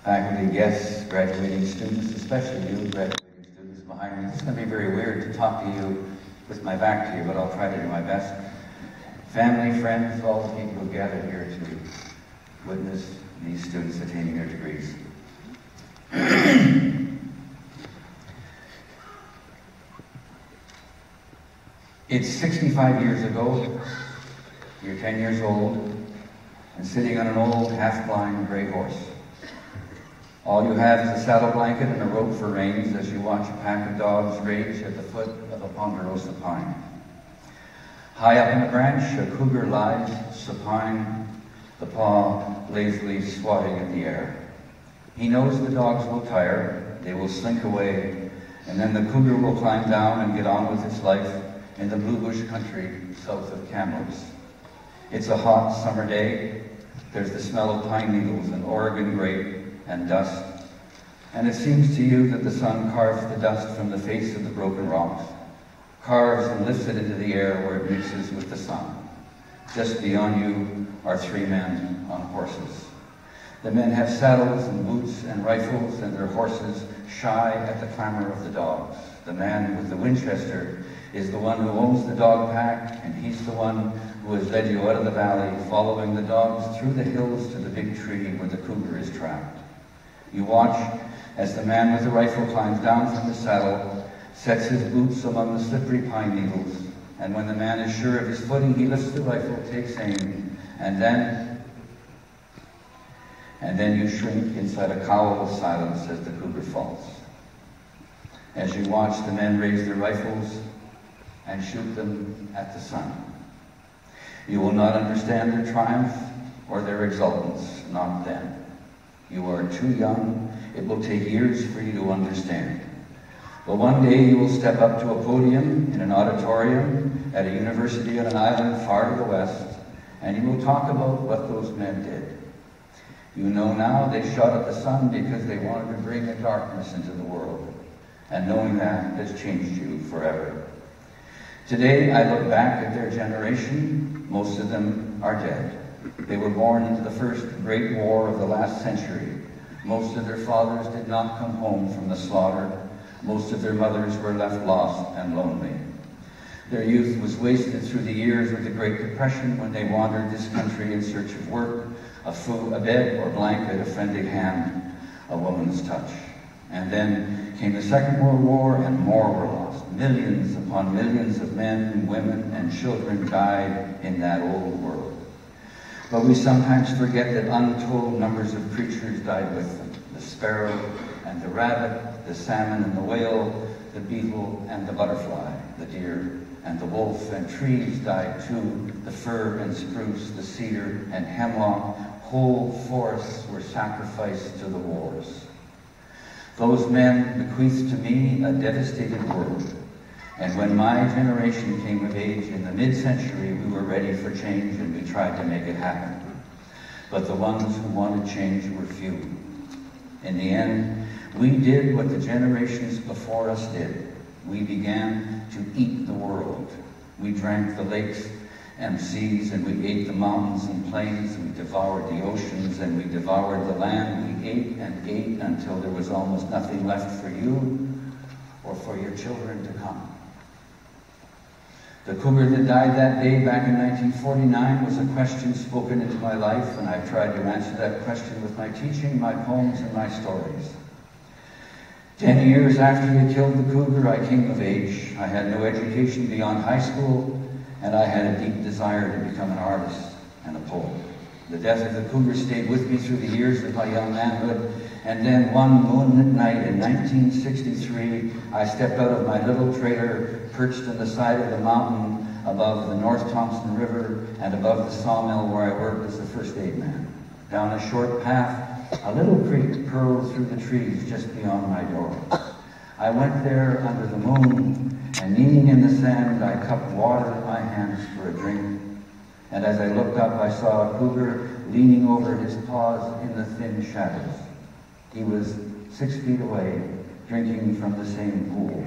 faculty, guests, graduating students, especially you graduating students behind me. It's going to be very weird to talk to you with my back to you, but I'll try to do my best. Family, friends, all the people who gathered here to witness these students attaining their degrees. It's 65 years ago, you're 10 years old, and sitting on an old, half-blind gray horse. All you have is a saddle blanket and a rope for reins as you watch a pack of dogs rage at the foot of a ponderosa pine. High up in a branch, a cougar lies supine, the paw lazily swatting at the air. He knows the dogs will tire, they will slink away, and then the cougar will climb down and get on with its life in the blue bush country south of Kamloops. It's a hot summer day. There's the smell of pine needles and Oregon grape and dust, and it seems to you that the sun carves the dust from the face of the broken rocks, carves and lifts it into the air where it mixes with the sun. Just beyond you are three men on horses. The men have saddles and boots and rifles, and their horses shy at the clamor of the dogs. The man with the Winchester is the one who owns the dog pack, and he's the one who has led you out of the valley, following the dogs through the hills to the big tree where the cougar is trapped. You watch as the man with the rifle climbs down from the saddle, sets his boots among the slippery pine needles, and when the man is sure of his footing, he lifts the rifle, takes aim, and then you shrink inside a cowl of silence as the cougar falls. As you watch the men raise their rifles and shoot them at the sun. You will not understand their triumph or their exultance, not then. You are too young. It will take years for you to understand. But one day you will step up to a podium in an auditorium at a university on an island far to the west, and you will talk about what those men did. You know now they shot at the sun because they wanted to bring a darkness into the world, and knowing that has changed you forever. Today I look back at their generation. Most of them are dead. They were born into the first great war of the last century. Most of their fathers did not come home from the slaughter. Most of their mothers were left lost and lonely. Their youth was wasted through the years of the Great Depression when they wandered this country in search of work, a bed or blanket, a friendly hand, a woman's touch. And then came the Second World War, and more were lost. Millions upon millions of men, women, and children died in that old world. But we sometimes forget that untold numbers of creatures died with them. The sparrow and the rabbit, the salmon and the whale, the beetle and the butterfly, the deer and the wolf, and trees died too, the fir and spruce, the cedar and hemlock. Whole forests were sacrificed to the wars. Those men bequeathed to me a devastated world. And when my generation came of age in the mid-century, we were ready for change and we tried to make it happen. But the ones who wanted change were few. In the end, we did what the generations before us did. We began to eat the world. We drank the lakes and seas, and we ate the mountains and plains. We devoured the oceans, and we devoured the land. We ate and ate until there was almost nothing left for you or for your children to come. The cougar that died that day back in 1949 was a question spoken into my life, and I tried to answer that question with my teaching, my poems, and my stories. 10 years after they killed the cougar, I came of age. I had no education beyond high school, and I had a deep desire to become an artist and a poet. The death of the cougar stayed with me through the years of my young manhood, and then one moonlit night in 1963, I stepped out of my little trailer perched on the side of the mountain above the North Thompson River and above the sawmill where I worked as a first aid man. Down a short path, a little creek purled through the trees just beyond my door. I went there under the moon, and kneeling in the sand, I cupped water in my hands for a drink. And as I looked up, I saw a cougar leaning over his paws in the thin shadows. He was 6 feet away, drinking from the same pool.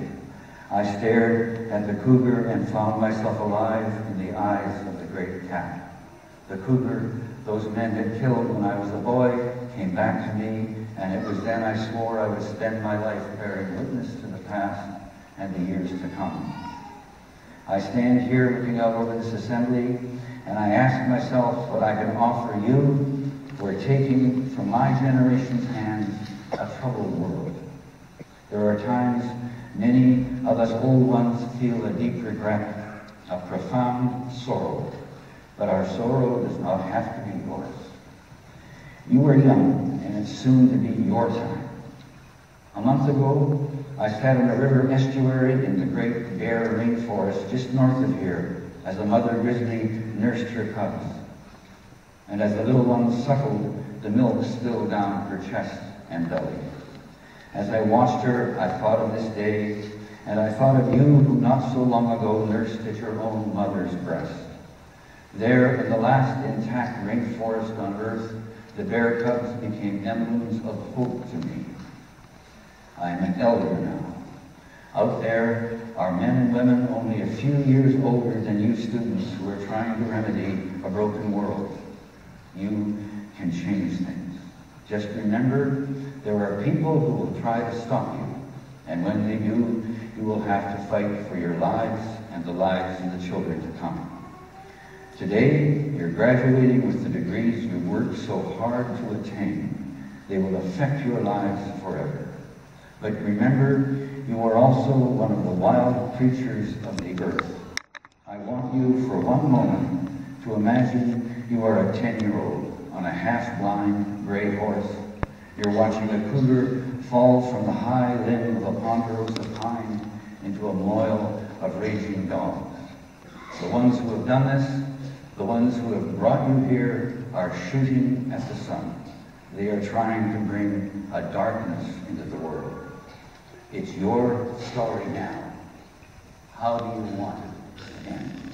I stared at the cougar and found myself alive in the eyes of the great cat. The cougar those men had killed when I was a boy came back to me, and it was then I swore I would spend my life bearing witness to the past and the years to come. I stand here looking out over this assembly, and I ask myself what I can offer you for taking from my generation's hands a troubled world. There are times many of us old ones feel a deep regret, a profound sorrow, but our sorrow does not have to be yours. You are young, and it's soon to be your time. A month ago, I sat in a river estuary in the great bare rainforest just north of here as a mother grizzly nursed her cubs. And as the little ones suckled, the milk spilled down her chest and belly. As I watched her, I thought of this day, and I thought of you who not so long ago nursed at your own mother's breast. There, in the last intact rainforest on earth, the bear cubs became emblems of hope to me. I am an elder now. Out there are men and women only a few years older than you students who are trying to remedy a broken world. You can change things. Just remember, there are people who will try to stop you, and when they do, you will have to fight for your lives and the lives of the children to come. Today, you're graduating with the degrees you worked so hard to attain. They will affect your lives forever. But remember, you are also one of the wild creatures of the earth. I want you for one moment to imagine you are a 10-year-old on a half-blind gray horse. You're watching a cougar fall from the high limb of a ponderosa pine into a moil of raging dogs. The ones who have done this, the ones who have brought you here, are shooting at the sun. They are trying to bring a darkness into the world. It's your story now. How do you want it to end?